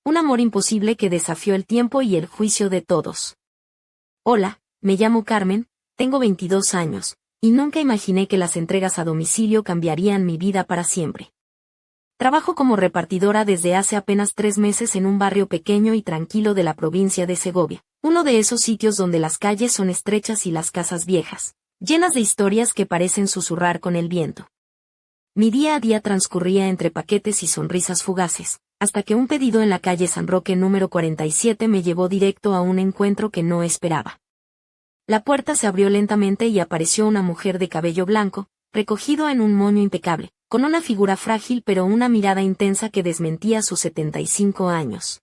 Un amor imposible que desafió el tiempo y el juicio de todos. Hola, me llamo Carmen, tengo 22 años, y nunca imaginé que las entregas a domicilio cambiarían mi vida para siempre. Trabajo como repartidora desde hace apenas 3 meses en un barrio pequeño y tranquilo de la provincia de Segovia, uno de esos sitios donde las calles son estrechas y las casas viejas, llenas de historias que parecen susurrar con el viento. Mi día a día transcurría entre paquetes y sonrisas fugaces, hasta que un pedido en la calle San Roque número 47 me llevó directo a un encuentro que no esperaba. La puerta se abrió lentamente y apareció una mujer de cabello blanco, recogido en un moño impecable, con una figura frágil pero una mirada intensa que desmentía sus 75 años.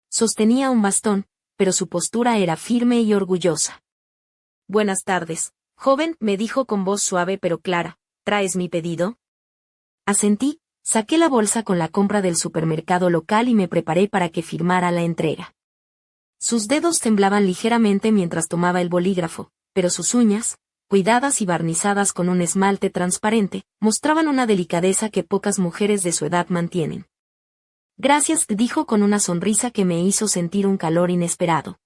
Sostenía un bastón, pero su postura era firme y orgullosa. «Buenas tardes, joven», me dijo con voz suave pero clara, «¿traes mi pedido?». Asentí, saqué la bolsa con la compra del supermercado local y me preparé para que firmara la entrega. Sus dedos temblaban ligeramente mientras tomaba el bolígrafo, pero sus uñas, cuidadas y barnizadas con un esmalte transparente, mostraban una delicadeza que pocas mujeres de su edad mantienen. «Gracias», dijo con una sonrisa que me hizo sentir un calor inesperado.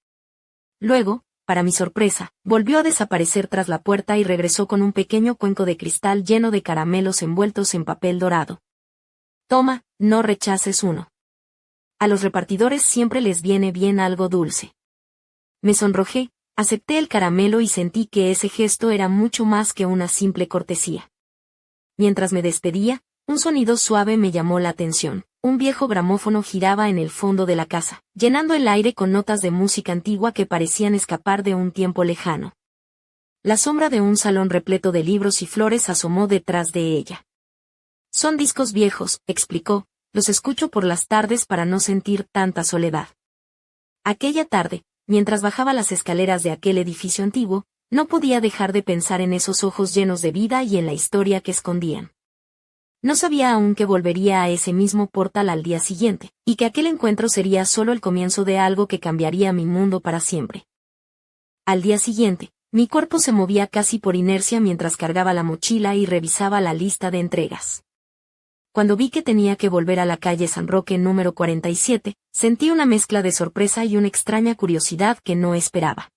Luego, para mi sorpresa, volvió a desaparecer tras la puerta y regresó con un pequeño cuenco de cristal lleno de caramelos envueltos en papel dorado. «Toma, no rechaces uno. A los repartidores siempre les viene bien algo dulce». Me sonrojé, acepté el caramelo y sentí que ese gesto era mucho más que una simple cortesía. Mientras me despedía, un sonido suave me llamó la atención. Un viejo gramófono giraba en el fondo de la casa, llenando el aire con notas de música antigua que parecían escapar de un tiempo lejano. La sombra de un salón repleto de libros y flores asomó detrás de ella. «Son discos viejos», explicó, «los escucho por las tardes para no sentir tanta soledad». Aquella tarde, mientras bajaba las escaleras de aquel edificio antiguo, no podía dejar de pensar en esos ojos llenos de vida y en la historia que escondían. No sabía aún que volvería a ese mismo portal al día siguiente, y que aquel encuentro sería solo el comienzo de algo que cambiaría mi mundo para siempre. Al día siguiente, mi cuerpo se movía casi por inercia mientras cargaba la mochila y revisaba la lista de entregas. Cuando vi que tenía que volver a la calle San Roque número 47, sentí una mezcla de sorpresa y una extraña curiosidad que no esperaba.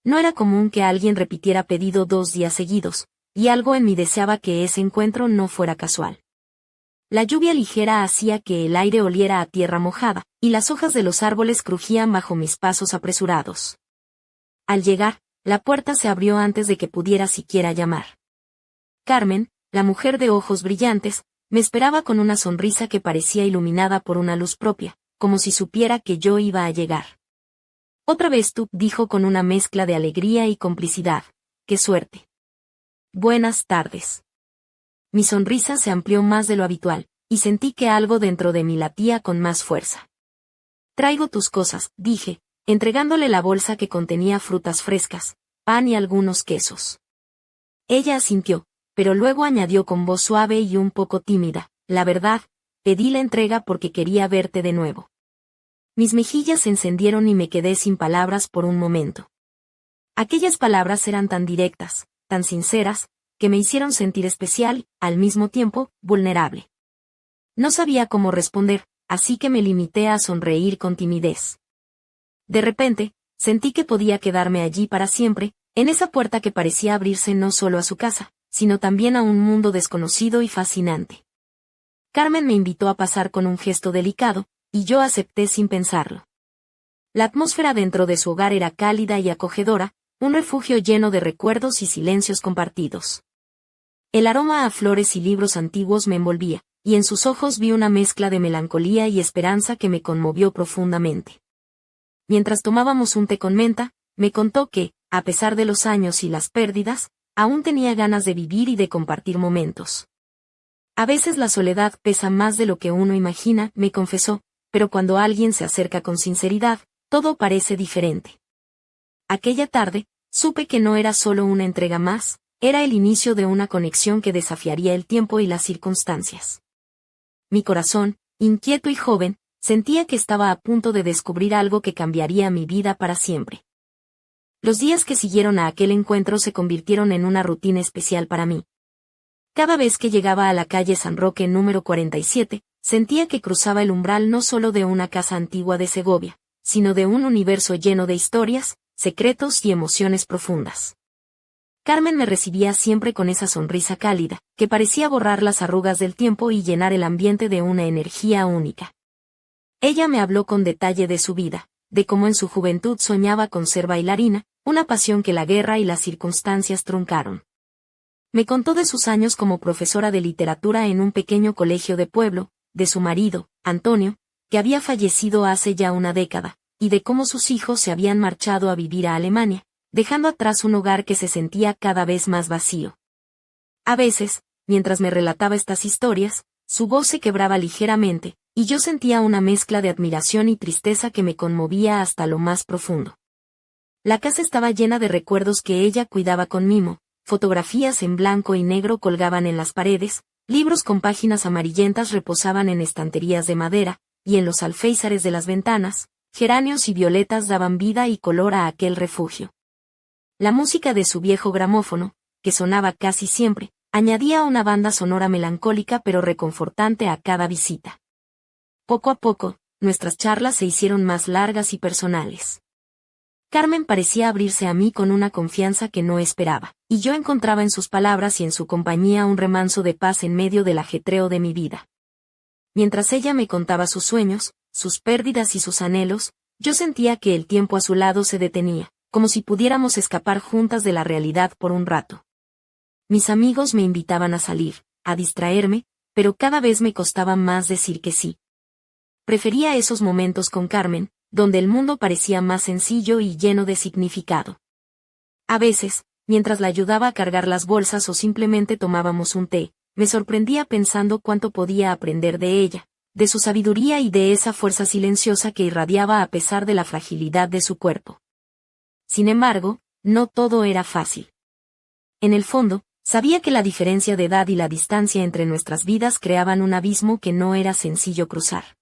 No era común que alguien repitiera pedido 2 días seguidos, y algo en mí deseaba que ese encuentro no fuera casual. La lluvia ligera hacía que el aire oliera a tierra mojada, y las hojas de los árboles crujían bajo mis pasos apresurados. Al llegar, la puerta se abrió antes de que pudiera siquiera llamar. Carmen, la mujer de ojos brillantes, me esperaba con una sonrisa que parecía iluminada por una luz propia, como si supiera que yo iba a llegar. «Otra vez tú», dijo con una mezcla de alegría y complicidad. «¡Qué suerte!». «Buenas tardes». Mi sonrisa se amplió más de lo habitual, y sentí que algo dentro de mí latía con más fuerza. «Traigo tus cosas», dije, entregándole la bolsa que contenía frutas frescas, pan y algunos quesos. Ella asintió, pero luego añadió con voz suave y un poco tímida: «La verdad, pedí la entrega porque quería verte de nuevo». Mis mejillas se encendieron y me quedé sin palabras por un momento. Aquellas palabras eran tan directas, tan sinceras, que me hicieron sentir especial, al mismo tiempo, vulnerable. No sabía cómo responder, así que me limité a sonreír con timidez. De repente, sentí que podía quedarme allí para siempre, en esa puerta que parecía abrirse no solo a su casa, sino también a un mundo desconocido y fascinante. Carmen me invitó a pasar con un gesto delicado, y yo acepté sin pensarlo. La atmósfera dentro de su hogar era cálida y acogedora, un refugio lleno de recuerdos y silencios compartidos. El aroma a flores y libros antiguos me envolvía, y en sus ojos vi una mezcla de melancolía y esperanza que me conmovió profundamente. Mientras tomábamos un té con menta, me contó que, a pesar de los años y las pérdidas, aún tenía ganas de vivir y de compartir momentos. «A veces la soledad pesa más de lo que uno imagina», me confesó, «pero cuando alguien se acerca con sinceridad, todo parece diferente». Aquella tarde, supe que no era solo una entrega más, era el inicio de una conexión que desafiaría el tiempo y las circunstancias. Mi corazón, inquieto y joven, sentía que estaba a punto de descubrir algo que cambiaría mi vida para siempre. Los días que siguieron a aquel encuentro se convirtieron en una rutina especial para mí. Cada vez que llegaba a la calle San Roque número 47, sentía que cruzaba el umbral no solo de una casa antigua de Segovia, sino de un universo lleno de historias, secretos y emociones profundas. Carmen me recibía siempre con esa sonrisa cálida, que parecía borrar las arrugas del tiempo y llenar el ambiente de una energía única. Ella me habló con detalle de su vida, de cómo en su juventud soñaba con ser bailarina, una pasión que la guerra y las circunstancias truncaron. Me contó de sus años como profesora de literatura en un pequeño colegio de pueblo, de su marido, Antonio, que había fallecido hace ya una década, y de cómo sus hijos se habían marchado a vivir a Alemania, dejando atrás un hogar que se sentía cada vez más vacío. A veces, mientras me relataba estas historias, su voz se quebraba ligeramente, y yo sentía una mezcla de admiración y tristeza que me conmovía hasta lo más profundo. La casa estaba llena de recuerdos que ella cuidaba con mimo, fotografías en blanco y negro colgaban en las paredes, libros con páginas amarillentas reposaban en estanterías de madera, y en los alféizares de las ventanas, geranios y violetas daban vida y color a aquel refugio. La música de su viejo gramófono, que sonaba casi siempre, añadía una banda sonora melancólica pero reconfortante a cada visita. Poco a poco, nuestras charlas se hicieron más largas y personales. Carmen parecía abrirse a mí con una confianza que no esperaba, y yo encontraba en sus palabras y en su compañía un remanso de paz en medio del ajetreo de mi vida. Mientras ella me contaba sus sueños, sus pérdidas y sus anhelos, yo sentía que el tiempo a su lado se detenía, como si pudiéramos escapar juntas de la realidad por un rato. Mis amigos me invitaban a salir, a distraerme, pero cada vez me costaba más decir que sí. Prefería esos momentos con Carmen, donde el mundo parecía más sencillo y lleno de significado. A veces, mientras la ayudaba a cargar las bolsas o simplemente tomábamos un té, me sorprendía pensando cuánto podía aprender de ella, de su sabiduría y de esa fuerza silenciosa que irradiaba a pesar de la fragilidad de su cuerpo. Sin embargo, no todo era fácil. En el fondo, sabía que la diferencia de edad y la distancia entre nuestras vidas creaban un abismo que no era sencillo cruzar.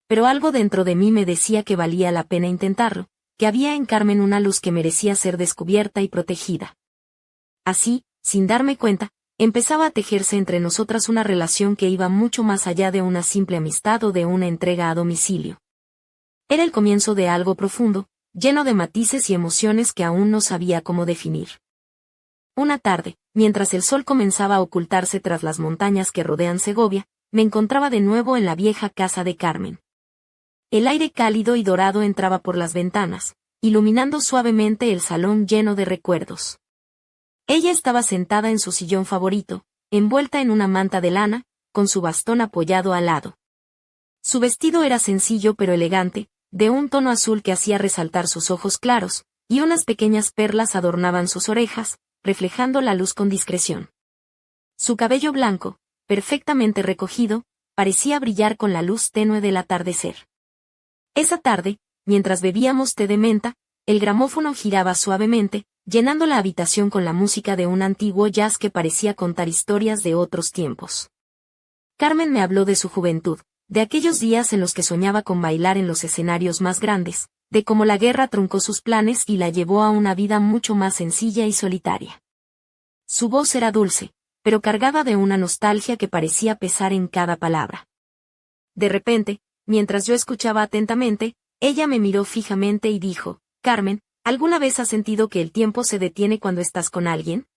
Pero algo dentro de mí me decía que valía la pena intentarlo, que había en Carmen una luz que merecía ser descubierta y protegida. Así, sin darme cuenta, empezaba a tejerse entre nosotras una relación que iba mucho más allá de una simple amistad o de una entrega a domicilio. Era el comienzo de algo profundo, lleno de matices y emociones que aún no sabía cómo definir. Una tarde, mientras el sol comenzaba a ocultarse tras las montañas que rodean Segovia, me encontraba de nuevo en la vieja casa de Carmen. El aire cálido y dorado entraba por las ventanas, iluminando suavemente el salón lleno de recuerdos. Ella estaba sentada en su sillón favorito, envuelta en una manta de lana, con su bastón apoyado al lado. Su vestido era sencillo pero elegante, de un tono azul que hacía resaltar sus ojos claros, y unas pequeñas perlas adornaban sus orejas, reflejando la luz con discreción. Su cabello blanco, perfectamente recogido, parecía brillar con la luz tenue del atardecer. Esa tarde, mientras bebíamos té de menta, el gramófono giraba suavemente, llenando la habitación con la música de un antiguo jazz que parecía contar historias de otros tiempos. Carmen me habló de su juventud, de aquellos días en los que soñaba con bailar en los escenarios más grandes, de cómo la guerra truncó sus planes y la llevó a una vida mucho más sencilla y solitaria. Su voz era dulce, pero cargada de una nostalgia que parecía pesar en cada palabra. De repente, mientras yo escuchaba atentamente, ella me miró fijamente y dijo: «Carmen, ¿alguna vez has sentido que el tiempo se detiene cuando estás con alguien?»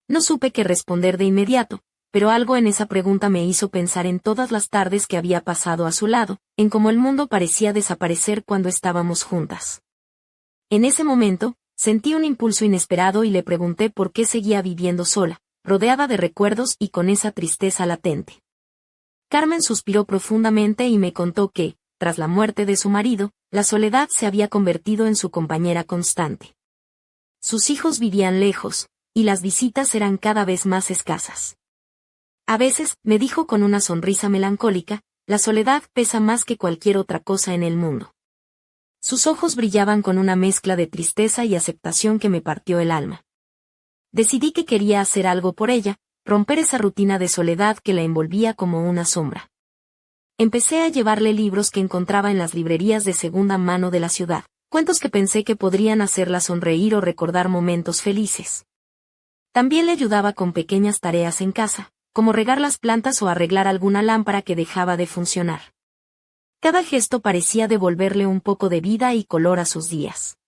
No supe qué responder de inmediato, pero algo en esa pregunta me hizo pensar en todas las tardes que había pasado a su lado, en cómo el mundo parecía desaparecer cuando estábamos juntas. En ese momento, sentí un impulso inesperado y le pregunté por qué seguía viviendo sola, rodeada de recuerdos y con esa tristeza latente. Carmen suspiró profundamente y me contó que, tras la muerte de su marido, la soledad se había convertido en su compañera constante. Sus hijos vivían lejos, y las visitas eran cada vez más escasas. A veces, me dijo con una sonrisa melancólica, la soledad pesa más que cualquier otra cosa en el mundo. Sus ojos brillaban con una mezcla de tristeza y aceptación que me partió el alma. Decidí que quería hacer algo por ella, romper esa rutina de soledad que la envolvía como una sombra. Empecé a llevarle libros que encontraba en las librerías de segunda mano de la ciudad, cuentos que pensé que podrían hacerla sonreír o recordar momentos felices. También le ayudaba con pequeñas tareas en casa, como regar las plantas o arreglar alguna lámpara que dejaba de funcionar. Cada gesto parecía devolverle un poco de vida y color a sus días.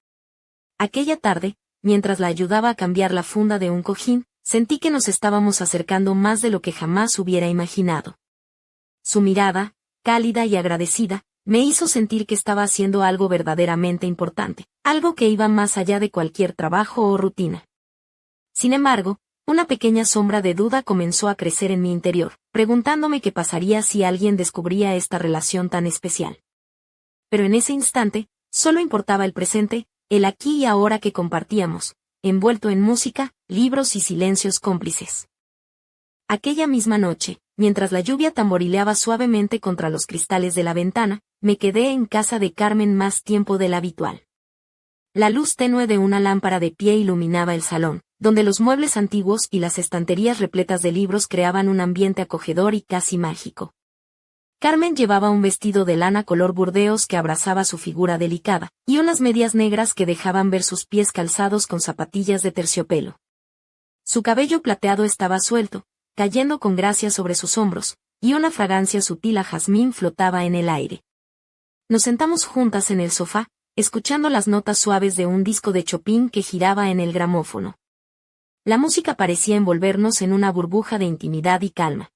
Aquella tarde, mientras la ayudaba a cambiar la funda de un cojín, sentí que nos estábamos acercando más de lo que jamás hubiera imaginado. Su mirada, cálida y agradecida, me hizo sentir que estaba haciendo algo verdaderamente importante, algo que iba más allá de cualquier trabajo o rutina. Sin embargo, una pequeña sombra de duda comenzó a crecer en mi interior, preguntándome qué pasaría si alguien descubría esta relación tan especial. Pero en ese instante, solo importaba el presente, el aquí y ahora que compartíamos, envuelto en música, libros y silencios cómplices. Aquella misma noche, mientras la lluvia tamborileaba suavemente contra los cristales de la ventana, me quedé en casa de Carmen más tiempo del habitual. La luz tenue de una lámpara de pie iluminaba el salón, donde los muebles antiguos y las estanterías repletas de libros creaban un ambiente acogedor y casi mágico. Carmen llevaba un vestido de lana color burdeos que abrazaba su figura delicada, y unas medias negras que dejaban ver sus pies calzados con zapatillas de terciopelo. Su cabello plateado estaba suelto, cayendo con gracia sobre sus hombros, y una fragancia sutil a jazmín flotaba en el aire. Nos sentamos juntas en el sofá, escuchando las notas suaves de un disco de Chopin que giraba en el gramófono. La música parecía envolvernos en una burbuja de intimidad y calma.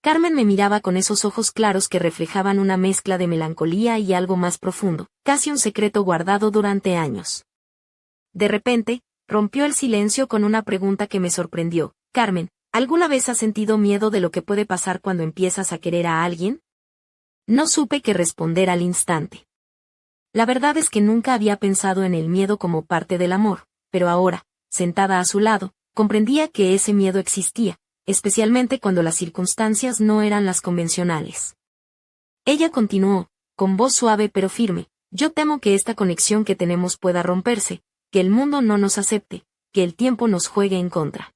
Carmen me miraba con esos ojos claros que reflejaban una mezcla de melancolía y algo más profundo, casi un secreto guardado durante años. De repente, rompió el silencio con una pregunta que me sorprendió. Carmen, ¿alguna vez has sentido miedo de lo que puede pasar cuando empiezas a querer a alguien? No supe qué responder al instante. La verdad es que nunca había pensado en el miedo como parte del amor, pero ahora, sentada a su lado, comprendía que ese miedo existía, especialmente cuando las circunstancias no eran las convencionales. Ella continuó, con voz suave pero firme, yo temo que esta conexión que tenemos pueda romperse, que el mundo no nos acepte, que el tiempo nos juegue en contra.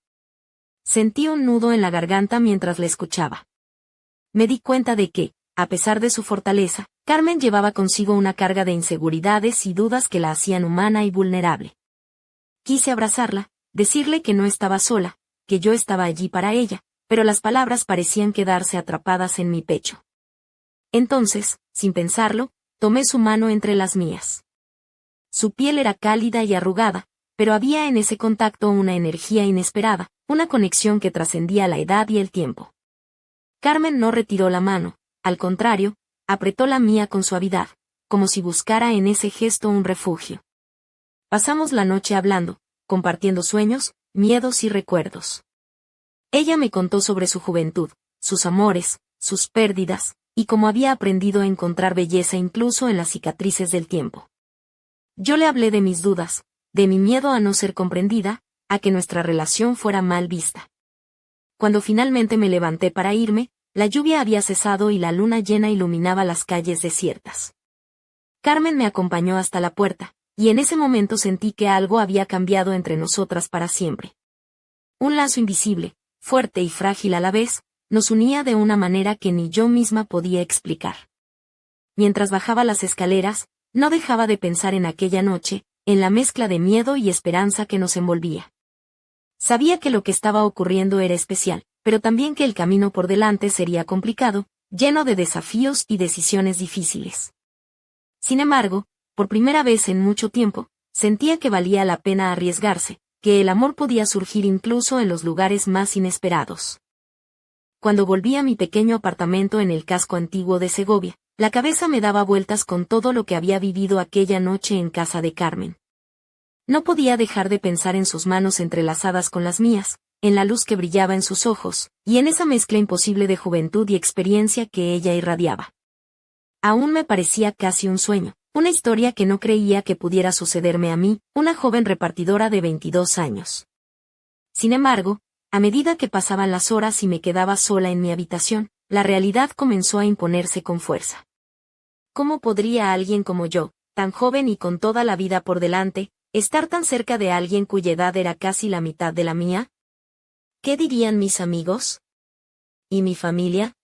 Sentí un nudo en la garganta mientras la escuchaba. Me di cuenta de que, a pesar de su fortaleza, Carmen llevaba consigo una carga de inseguridades y dudas que la hacían humana y vulnerable. Quise abrazarla, decirle que no estaba sola, que yo estaba allí para ella, pero las palabras parecían quedarse atrapadas en mi pecho. Entonces, sin pensarlo, tomé su mano entre las mías. Su piel era cálida y arrugada, pero había en ese contacto una energía inesperada, una conexión que trascendía la edad y el tiempo. Carmen no retiró la mano, al contrario, apretó la mía con suavidad, como si buscara en ese gesto un refugio. Pasamos la noche hablando, compartiendo sueños, miedos y recuerdos. Ella me contó sobre su juventud, sus amores, sus pérdidas, y cómo había aprendido a encontrar belleza incluso en las cicatrices del tiempo. Yo le hablé de mis dudas, de mi miedo a no ser comprendida, a que nuestra relación fuera mal vista. Cuando finalmente me levanté para irme, la lluvia había cesado y la luna llena iluminaba las calles desiertas. Carmen me acompañó hasta la puerta, y en ese momento sentí que algo había cambiado entre nosotras para siempre. Un lazo invisible, fuerte y frágil a la vez, nos unía de una manera que ni yo misma podía explicar. Mientras bajaba las escaleras, no dejaba de pensar en aquella noche, en la mezcla de miedo y esperanza que nos envolvía. Sabía que lo que estaba ocurriendo era especial, pero también que el camino por delante sería complicado, lleno de desafíos y decisiones difíciles. Sin embargo, por primera vez en mucho tiempo, sentía que valía la pena arriesgarse, que el amor podía surgir incluso en los lugares más inesperados. Cuando volví a mi pequeño apartamento en el casco antiguo de Segovia, la cabeza me daba vueltas con todo lo que había vivido aquella noche en casa de Carmen. No podía dejar de pensar en sus manos entrelazadas con las mías, en la luz que brillaba en sus ojos, y en esa mezcla imposible de juventud y experiencia que ella irradiaba. Aún me parecía casi un sueño, una historia que no creía que pudiera sucederme a mí, una joven repartidora de 22 años. Sin embargo, a medida que pasaban las horas y me quedaba sola en mi habitación, la realidad comenzó a imponerse con fuerza. ¿Cómo podría alguien como yo, tan joven y con toda la vida por delante, estar tan cerca de alguien cuya edad era casi la mitad de la mía? ¿Qué dirían mis amigos? ¿Y mi familia?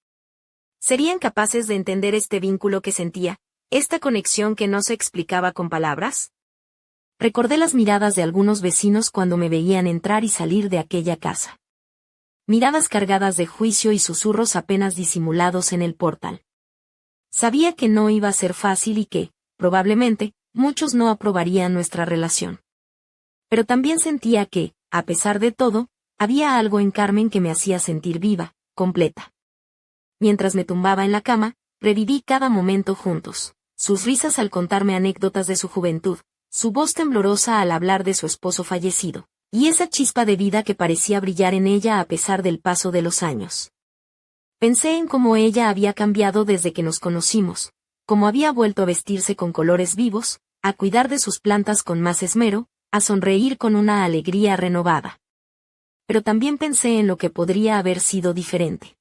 ¿Serían capaces de entender este vínculo que sentía, esta conexión que no se explicaba con palabras? Recordé las miradas de algunos vecinos cuando me veían entrar y salir de aquella casa. miradas cargadas de juicio y susurros apenas disimulados en el portal. Sabía que no iba a ser fácil y que, probablemente, muchos no aprobarían nuestra relación. Pero también sentía que, a pesar de todo, había algo en Carmen que me hacía sentir viva, completa. Mientras me tumbaba en la cama, reviví cada momento juntos. Sus risas al contarme anécdotas de su juventud, su voz temblorosa al hablar de su esposo fallecido, y esa chispa de vida que parecía brillar en ella a pesar del paso de los años. Pensé en cómo ella había cambiado desde que nos conocimos, cómo había vuelto a vestirse con colores vivos, a cuidar de sus plantas con más esmero, a sonreír con una alegría renovada. Pero también pensé en lo que podría haber sido diferente.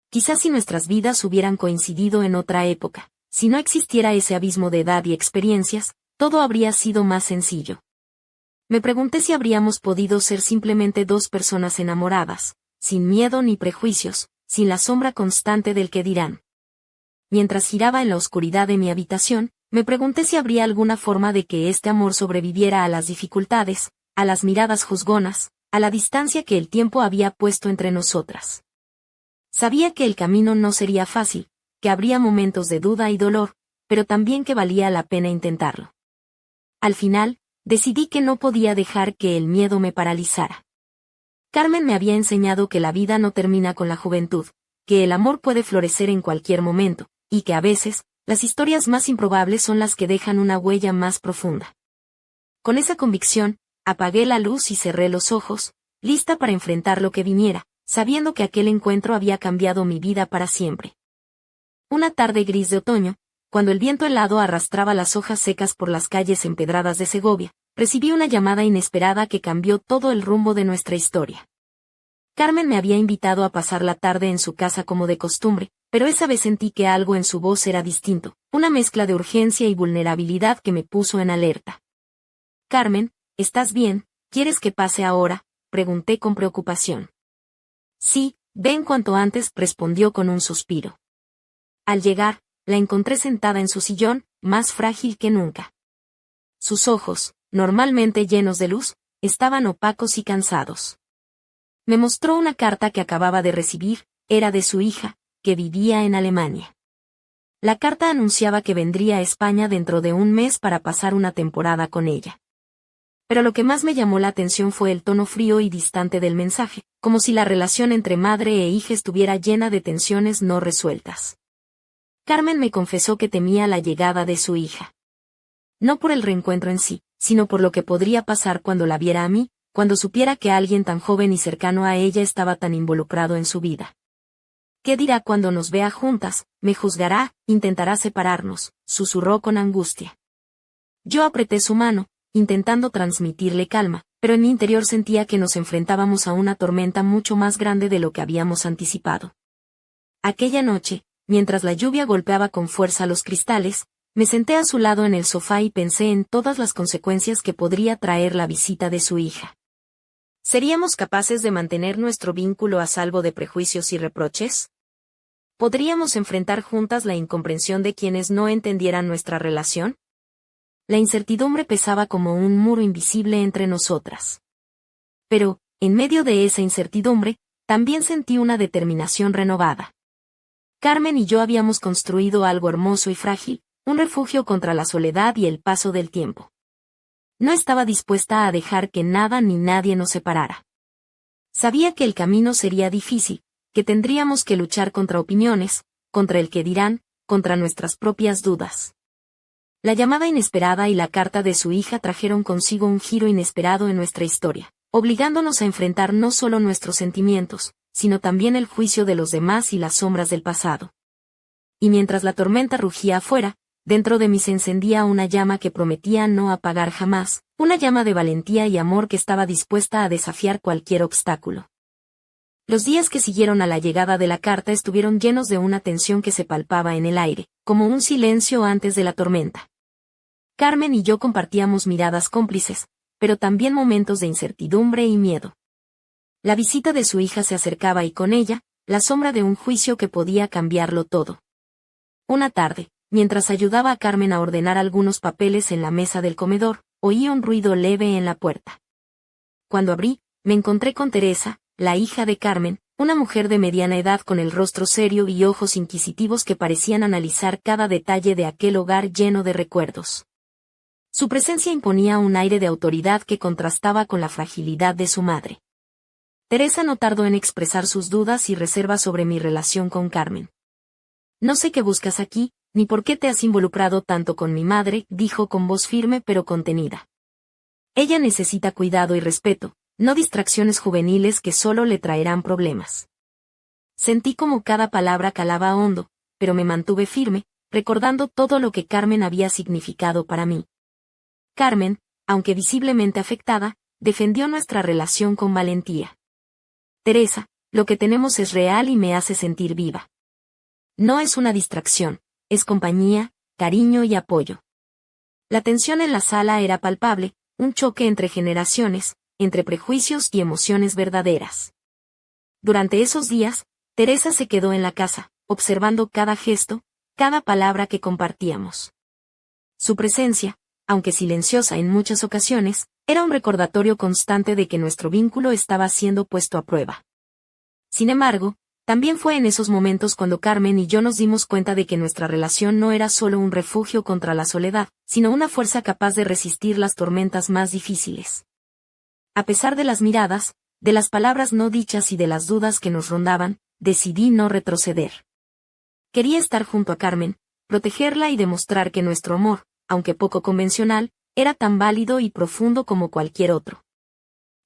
Quizás si nuestras vidas hubieran coincidido en otra época, si no existiera ese abismo de edad y experiencias, todo habría sido más sencillo. Me pregunté si habríamos podido ser simplemente dos personas enamoradas, sin miedo ni prejuicios, sin la sombra constante del que dirán. Mientras giraba en la oscuridad de mi habitación, me pregunté si habría alguna forma de que este amor sobreviviera a las dificultades, a las miradas juzgonas, a la distancia que el tiempo había puesto entre nosotras. Sabía que el camino no sería fácil, que habría momentos de duda y dolor, pero también que valía la pena intentarlo. Al final, decidí que no podía dejar que el miedo me paralizara. Carmen me había enseñado que la vida no termina con la juventud, que el amor puede florecer en cualquier momento, y que a veces, las historias más improbables son las que dejan una huella más profunda. Con esa convicción, apagué la luz y cerré los ojos, lista para enfrentar lo que viniera, sabiendo que aquel encuentro había cambiado mi vida para siempre. Una tarde gris de otoño, cuando el viento helado arrastraba las hojas secas por las calles empedradas de Segovia, recibí una llamada inesperada que cambió todo el rumbo de nuestra historia. Carmen me había invitado a pasar la tarde en su casa como de costumbre, pero esa vez sentí que algo en su voz era distinto, una mezcla de urgencia y vulnerabilidad que me puso en alerta. «Carmen, ¿estás bien? ¿Quieres que pase ahora?», pregunté con preocupación. «Sí, ven cuanto antes», respondió con un suspiro. Al llegar, la encontré sentada en su sillón, más frágil que nunca. Sus ojos, normalmente llenos de luz, estaban opacos y cansados. Me mostró una carta que acababa de recibir, era de su hija, que vivía en Alemania. La carta anunciaba que vendría a España dentro de un mes para pasar una temporada con ella. Pero lo que más me llamó la atención fue el tono frío y distante del mensaje, como si la relación entre madre e hija estuviera llena de tensiones no resueltas. Carmen me confesó que temía la llegada de su hija. No por el reencuentro en sí, sino por lo que podría pasar cuando la viera a mí, cuando supiera que alguien tan joven y cercano a ella estaba tan involucrado en su vida. «¿Qué dirá cuando nos vea juntas? Me juzgará, intentará separarnos», susurró con angustia. Yo apreté su mano, intentando transmitirle calma, pero en mi interior sentía que nos enfrentábamos a una tormenta mucho más grande de lo que habíamos anticipado. Aquella noche, mientras la lluvia golpeaba con fuerza los cristales, me senté a su lado en el sofá y pensé en todas las consecuencias que podría traer la visita de su hija. ¿Seríamos capaces de mantener nuestro vínculo a salvo de prejuicios y reproches? ¿Podríamos enfrentar juntas la incomprensión de quienes no entendieran nuestra relación? La incertidumbre pesaba como un muro invisible entre nosotras. Pero, en medio de esa incertidumbre, también sentí una determinación renovada. Carmen y yo habíamos construido algo hermoso y frágil, un refugio contra la soledad y el paso del tiempo. No estaba dispuesta a dejar que nada ni nadie nos separara. Sabía que el camino sería difícil, que tendríamos que luchar contra opiniones, contra el que dirán, contra nuestras propias dudas. La llamada inesperada y la carta de su hija trajeron consigo un giro inesperado en nuestra historia, obligándonos a enfrentar no solo nuestros sentimientos, sino también el juicio de los demás y las sombras del pasado. Y mientras la tormenta rugía afuera, dentro de mí se encendía una llama que prometía no apagar jamás, una llama de valentía y amor que estaba dispuesta a desafiar cualquier obstáculo. Los días que siguieron a la llegada de la carta estuvieron llenos de una tensión que se palpaba en el aire, como un silencio antes de la tormenta. Carmen y yo compartíamos miradas cómplices, pero también momentos de incertidumbre y miedo. La visita de su hija se acercaba y con ella, la sombra de un juicio que podía cambiarlo todo. Una tarde, mientras ayudaba a Carmen a ordenar algunos papeles en la mesa del comedor, oí un ruido leve en la puerta. Cuando abrí, me encontré con Teresa, la hija de Carmen, una mujer de mediana edad con el rostro serio y ojos inquisitivos que parecían analizar cada detalle de aquel hogar lleno de recuerdos. Su presencia imponía un aire de autoridad que contrastaba con la fragilidad de su madre. Teresa no tardó en expresar sus dudas y reservas sobre mi relación con Carmen. «No sé qué buscas aquí, ni por qué te has involucrado tanto con mi madre», dijo con voz firme pero contenida. «Ella necesita cuidado y respeto, no distracciones juveniles que solo le traerán problemas». Sentí como cada palabra calaba hondo, pero me mantuve firme, recordando todo lo que Carmen había significado para mí. Carmen, aunque visiblemente afectada, defendió nuestra relación con valentía. «Teresa, lo que tenemos es real y me hace sentir viva. No es una distracción, es compañía, cariño y apoyo». La tensión en la sala era palpable, un choque entre generaciones, entre prejuicios y emociones verdaderas. Durante esos días, Teresa se quedó en la casa, observando cada gesto, cada palabra que compartíamos. Su presencia, aunque silenciosa en muchas ocasiones, era un recordatorio constante de que nuestro vínculo estaba siendo puesto a prueba. Sin embargo, también fue en esos momentos cuando Carmen y yo nos dimos cuenta de que nuestra relación no era solo un refugio contra la soledad, sino una fuerza capaz de resistir las tormentas más difíciles. A pesar de las miradas, de las palabras no dichas y de las dudas que nos rondaban, decidí no retroceder. Quería estar junto a Carmen, protegerla y demostrar que nuestro amor, aunque poco convencional, era tan válido y profundo como cualquier otro.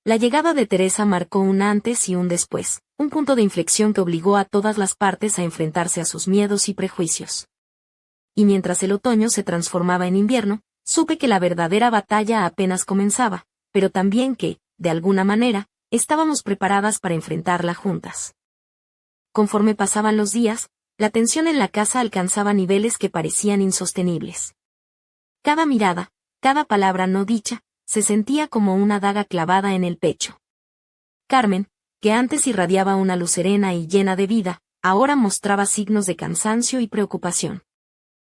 La llegada de Teresa marcó un antes y un después, un punto de inflexión que obligó a todas las partes a enfrentarse a sus miedos y prejuicios. Y mientras el otoño se transformaba en invierno, supe que la verdadera batalla apenas comenzaba, pero también que, de alguna manera, estábamos preparadas para enfrentarla juntas. Conforme pasaban los días, la tensión en la casa alcanzaba niveles que parecían insostenibles. Cada mirada, cada palabra no dicha, se sentía como una daga clavada en el pecho. Carmen, que antes irradiaba una luz serena y llena de vida, ahora mostraba signos de cansancio y preocupación.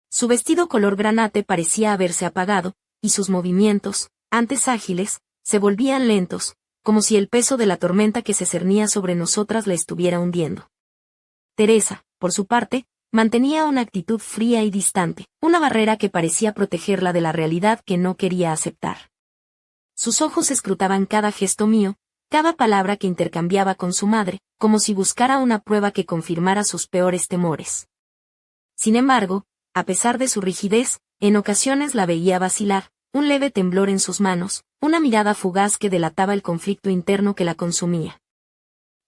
Su vestido color granate parecía haberse apagado, y sus movimientos, antes ágiles, se volvían lentos, como si el peso de la tormenta que se cernía sobre nosotras la estuviera hundiendo. Teresa, por su parte, mantenía una actitud fría y distante, una barrera que parecía protegerla de la realidad que no quería aceptar. Sus ojos escrutaban cada gesto mío, cada palabra que intercambiaba con su madre, como si buscara una prueba que confirmara sus peores temores. Sin embargo, a pesar de su rigidez, en ocasiones la veía vacilar, un leve temblor en sus manos, una mirada fugaz que delataba el conflicto interno que la consumía.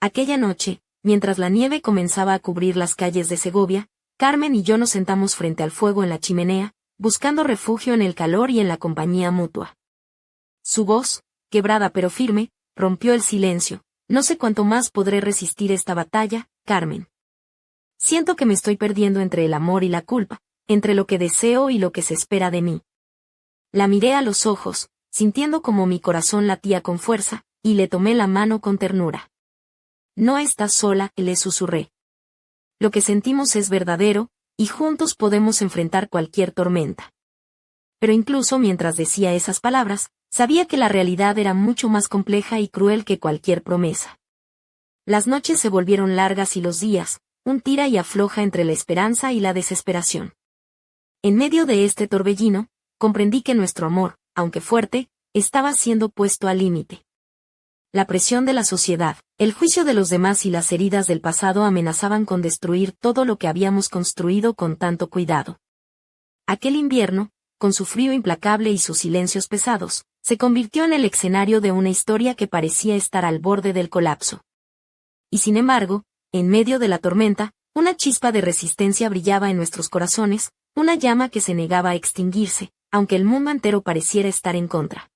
Aquella noche, mientras la nieve comenzaba a cubrir las calles de Segovia, Carmen y yo nos sentamos frente al fuego en la chimenea, buscando refugio en el calor y en la compañía mutua. Su voz, quebrada pero firme, rompió el silencio. «No sé cuánto más podré resistir esta batalla, Carmen. Siento que me estoy perdiendo entre el amor y la culpa, entre lo que deseo y lo que se espera de mí». La miré a los ojos, sintiendo como mi corazón latía con fuerza, y le tomé la mano con ternura. «No estás sola», le susurré. «Lo que sentimos es verdadero, y juntos podemos enfrentar cualquier tormenta». Pero incluso mientras decía esas palabras, sabía que la realidad era mucho más compleja y cruel que cualquier promesa. Las noches se volvieron largas y los días, un tira y afloja entre la esperanza y la desesperación. En medio de este torbellino, comprendí que nuestro amor, aunque fuerte, estaba siendo puesto al límite. La presión de la sociedad, el juicio de los demás y las heridas del pasado amenazaban con destruir todo lo que habíamos construido con tanto cuidado. Aquel invierno, con su frío implacable y sus silencios pesados, se convirtió en el escenario de una historia que parecía estar al borde del colapso. Y sin embargo, en medio de la tormenta, una chispa de resistencia brillaba en nuestros corazones, una llama que se negaba a extinguirse, aunque el mundo entero pareciera estar en contra.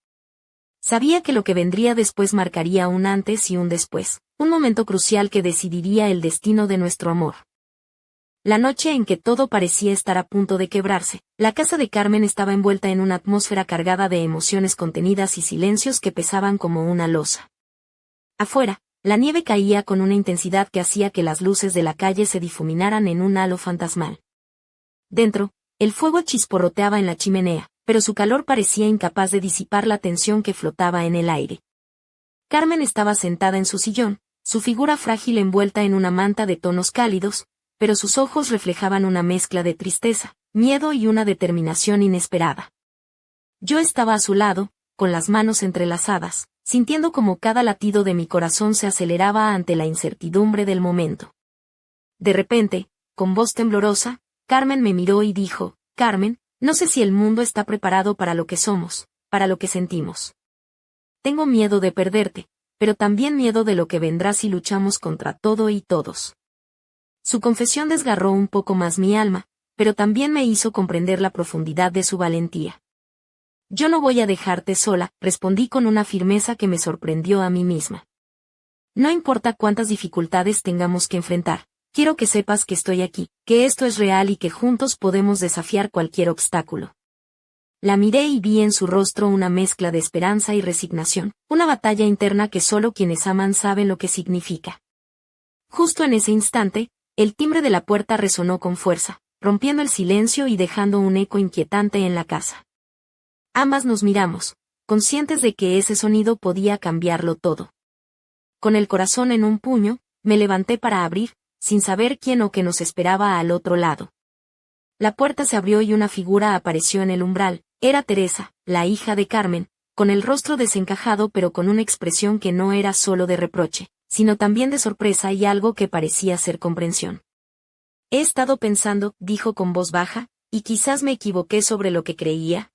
Sabía que lo que vendría después marcaría un antes y un después, un momento crucial que decidiría el destino de nuestro amor. La noche en que todo parecía estar a punto de quebrarse, la casa de Carmen estaba envuelta en una atmósfera cargada de emociones contenidas y silencios que pesaban como una losa. Afuera, la nieve caía con una intensidad que hacía que las luces de la calle se difuminaran en un halo fantasmal. Dentro, el fuego chisporroteaba en la chimenea, pero su calor parecía incapaz de disipar la tensión que flotaba en el aire. Carmen estaba sentada en su sillón, su figura frágil envuelta en una manta de tonos cálidos, pero sus ojos reflejaban una mezcla de tristeza, miedo y una determinación inesperada. Yo estaba a su lado, con las manos entrelazadas, sintiendo como cada latido de mi corazón se aceleraba ante la incertidumbre del momento. De repente, con voz temblorosa, Carmen me miró y dijo: «Carmen, no sé si el mundo está preparado para lo que somos, para lo que sentimos. Tengo miedo de perderte, pero también miedo de lo que vendrá si luchamos contra todo y todos». Su confesión desgarró un poco más mi alma, pero también me hizo comprender la profundidad de su valentía. «Yo no voy a dejarte sola», respondí con una firmeza que me sorprendió a mí misma. «No importa cuántas dificultades tengamos que enfrentar, quiero que sepas que estoy aquí, que esto es real y que juntos podemos desafiar cualquier obstáculo». La miré y vi en su rostro una mezcla de esperanza y resignación, una batalla interna que solo quienes aman saben lo que significa. Justo en ese instante, el timbre de la puerta resonó con fuerza, rompiendo el silencio y dejando un eco inquietante en la casa. Ambas nos miramos, conscientes de que ese sonido podía cambiarlo todo. Con el corazón en un puño, me levanté para abrir, sin saber quién o qué nos esperaba al otro lado. La puerta se abrió y una figura apareció en el umbral. Era Teresa, la hija de Carmen, con el rostro desencajado pero con una expresión que no era solo de reproche, sino también de sorpresa y algo que parecía ser comprensión. «He estado pensando», dijo con voz baja, «y quizás me equivoqué sobre lo que creía».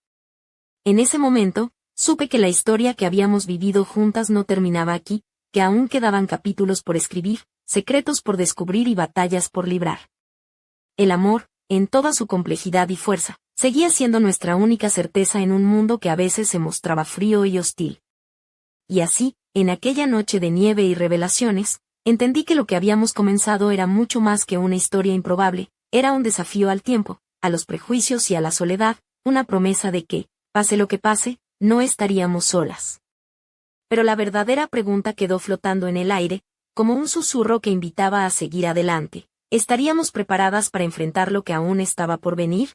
En ese momento, supe que la historia que habíamos vivido juntas no terminaba aquí, que aún quedaban capítulos por escribir, secretos por descubrir y batallas por librar. El amor, en toda su complejidad y fuerza, seguía siendo nuestra única certeza en un mundo que a veces se mostraba frío y hostil. Y así, en aquella noche de nieve y revelaciones, entendí que lo que habíamos comenzado era mucho más que una historia improbable, era un desafío al tiempo, a los prejuicios y a la soledad, una promesa de que, pase lo que pase, no estaríamos solas. Pero la verdadera pregunta quedó flotando en el aire, como un susurro que invitaba a seguir adelante. ¿Estaríamos preparadas para enfrentar lo que aún estaba por venir?